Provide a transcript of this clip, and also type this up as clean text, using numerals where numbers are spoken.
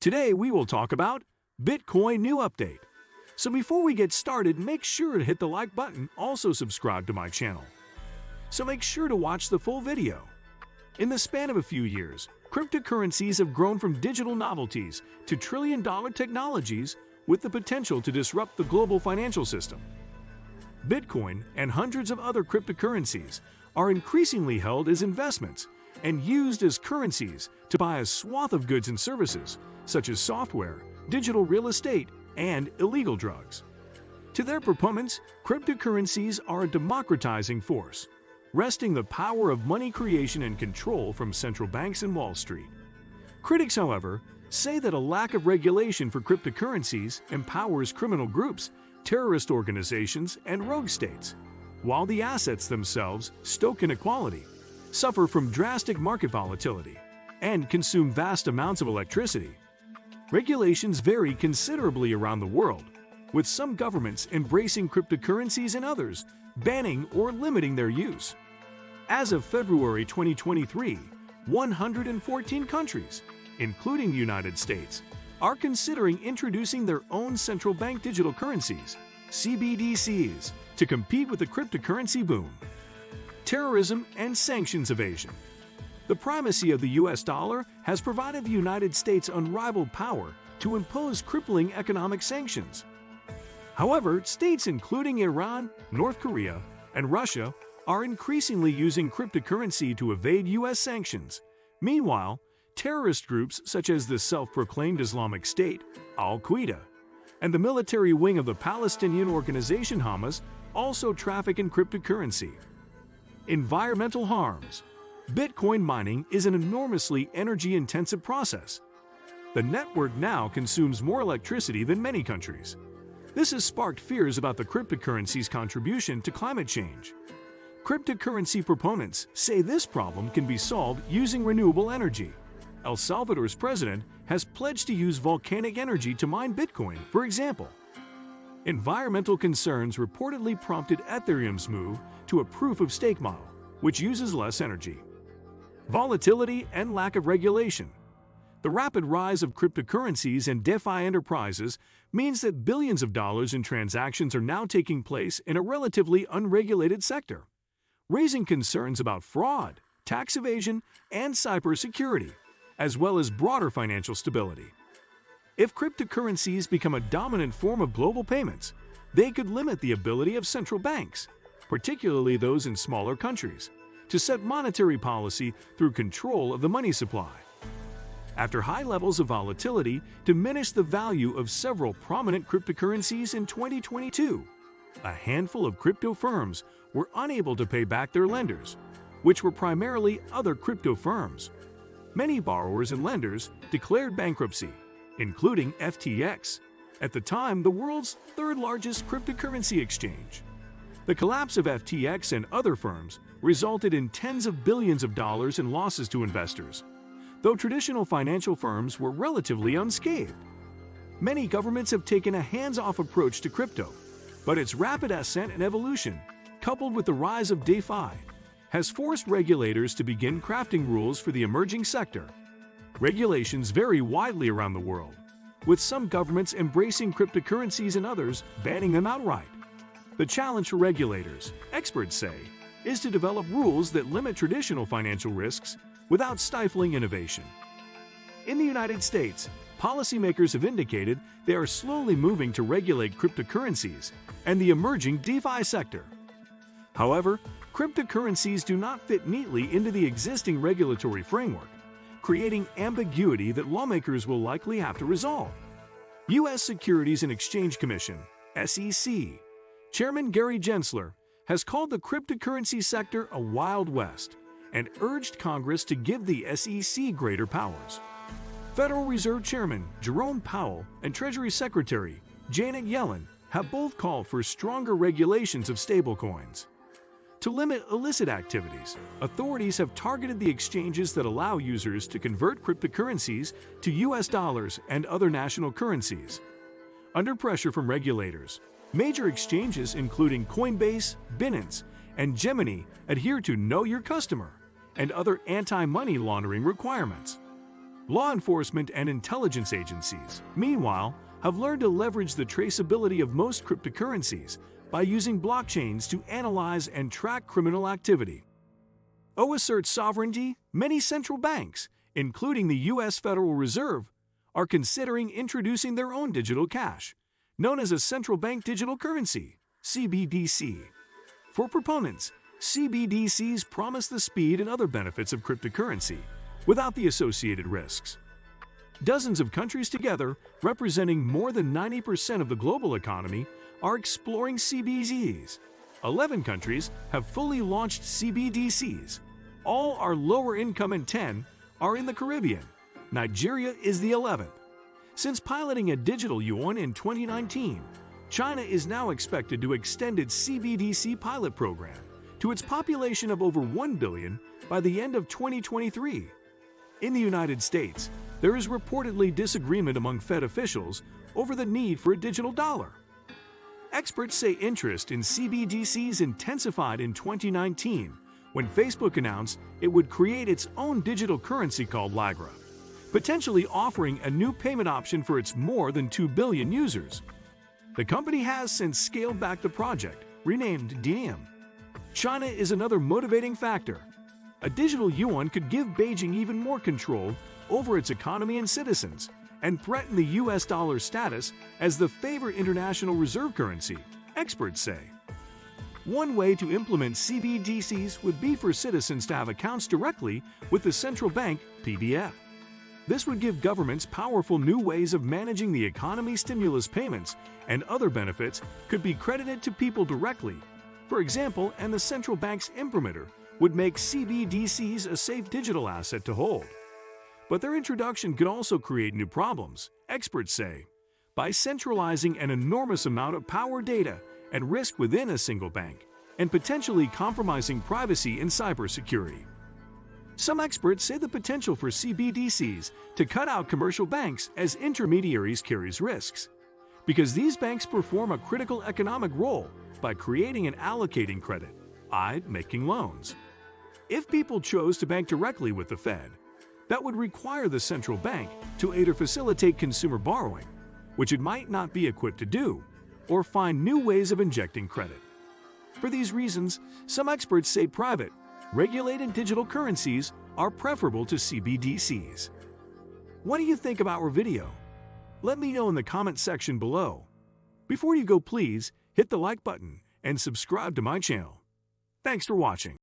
Today we will talk about Bitcoin new update. So before we get started, make sure to hit the like button, also subscribe to my channel. So make sure to watch the full video. In the span of a few years, cryptocurrencies have grown from digital novelties to trillion-dollar technologies with the potential to disrupt the global financial system. Bitcoin and hundreds of other cryptocurrencies are increasingly held as investments and used as currencies to buy a swath of goods and services, such as software, digital real estate, and illegal drugs. To their proponents, cryptocurrencies are a democratizing force, wresting the power of money creation and control from central banks and Wall Street. Critics, however, say that a lack of regulation for cryptocurrencies empowers criminal groups, terrorist organizations, and rogue states, while the assets themselves stoke inequality, suffer from drastic market volatility, and consume vast amounts of electricity. Regulations vary considerably around the world, with some governments embracing cryptocurrencies and others banning or limiting their use. As of February 2023, 114 countries, including the United States, are considering introducing their own central bank digital currencies, CBDCs, to compete with the cryptocurrency boom. Terrorism and sanctions evasion. The primacy of the US dollar has provided the United States unrivaled power to impose crippling economic sanctions. However, states including Iran, North Korea, and Russia are increasingly using cryptocurrency to evade US sanctions. Meanwhile, terrorist groups such as the self-proclaimed Islamic State, Al-Qaeda, and the military wing of the Palestinian organization Hamas also traffic in cryptocurrency. Environmental harms. Bitcoin mining is an enormously energy-intensive process. The network now consumes more electricity than many countries. This has sparked fears about the cryptocurrency's contribution to climate change. Cryptocurrency proponents say this problem can be solved using renewable energy. El Salvador's president has pledged to use volcanic energy to mine Bitcoin, for example. Environmental concerns reportedly prompted Ethereum's move to a proof-of-stake model, which uses less energy. Volatility and lack of regulation. The rapid rise of cryptocurrencies and DeFi enterprises means that billions of dollars in transactions are now taking place in a relatively unregulated sector, raising concerns about fraud, tax evasion, and cybersecurity, as well as broader financial stability. If cryptocurrencies become a dominant form of global payments, they could limit the ability of central banks, particularly those in smaller countries, to set monetary policy through control of the money supply. After high levels of volatility diminished the value of several prominent cryptocurrencies in 2022, a handful of crypto firms were unable to pay back their lenders, which were primarily other crypto firms. Many borrowers and lenders declared bankruptcy, including FTX, at the time the world's third-largest cryptocurrency exchange. The collapse of FTX and other firms resulted in tens of billions of dollars in losses to investors, though traditional financial firms were relatively unscathed. Many governments have taken a hands-off approach to crypto, but its rapid ascent and evolution, coupled with the rise of DeFi, has forced regulators to begin crafting rules for the emerging sector. Regulations vary widely around the world, with some governments embracing cryptocurrencies and others banning them outright. The challenge for regulators, experts say, is to develop rules that limit traditional financial risks without stifling innovation. In the United States, policymakers have indicated they are slowly moving to regulate cryptocurrencies and the emerging DeFi sector. However, cryptocurrencies do not fit neatly into the existing regulatory framework, creating ambiguity that lawmakers will likely have to resolve. U.S. Securities and Exchange Commission, SEC, Chairman Gary Gensler has called the cryptocurrency sector a Wild West and urged Congress to give the SEC greater powers. Federal Reserve Chairman Jerome Powell and Treasury Secretary Janet Yellen have both called for stronger regulations of stablecoins. To limit illicit activities, authorities have targeted the exchanges that allow users to convert cryptocurrencies to US dollars and other national currencies. Under pressure from regulators, major exchanges including Coinbase, Binance, and Gemini adhere to Know Your Customer and other anti-money laundering requirements. Law enforcement and intelligence agencies, meanwhile, have learned to leverage the traceability of most cryptocurrencies by using blockchains to analyze and track criminal activity. To assert sovereignty, many central banks, including the U.S. Federal Reserve, are considering introducing their own digital cash, known as a central bank digital currency, CBDC. For proponents, CBDCs promise the speed and other benefits of cryptocurrency, without the associated risks. Dozens of countries together, representing more than 90% of the global economy, are exploring CBDCs. 11 countries have fully launched CBDCs. All are lower income and 10 are in the Caribbean. Nigeria is the 11th. Since piloting a digital yuan in 2019, China is now expected to extend its CBDC pilot program to its population of over 1 billion by the end of 2023. In the United States, there is reportedly disagreement among Fed officials over the need for a digital dollar. Experts say interest in CBDCs intensified in 2019 when Facebook announced it would create its own digital currency called Ligra, potentially offering a new payment option for its more than 2 billion users. The company has since scaled back the project, renamed Diem. China is another motivating factor. A digital yuan could give Beijing even more control over its economy and citizens, and threaten the US dollar's status as the favored international reserve currency, experts say. One way to implement CBDCs would be for citizens to have accounts directly with the central bank, PBF. This would give governments powerful new ways of managing the economy. Stimulus payments and other benefits could be credited to people directly, for example, and the central bank's imprimatur would make CBDCs a safe digital asset to hold. But their introduction could also create new problems, experts say, by centralizing an enormous amount of power, data, and risk within a single bank, and potentially compromising privacy and cybersecurity. Some experts say the potential for CBDCs to cut out commercial banks as intermediaries carries risks, because these banks perform a critical economic role by creating and allocating credit, i.e., making loans. If people chose to bank directly with the Fed, that would require the central bank to either facilitate consumer borrowing, which it might not be equipped to do, or find new ways of injecting credit. For these reasons, some experts say private, regulated digital currencies are preferable to CBDCs. What do you think about our video? Let me know in the comment section below. Before you go, please hit the like button and subscribe to my channel. Thanks for watching.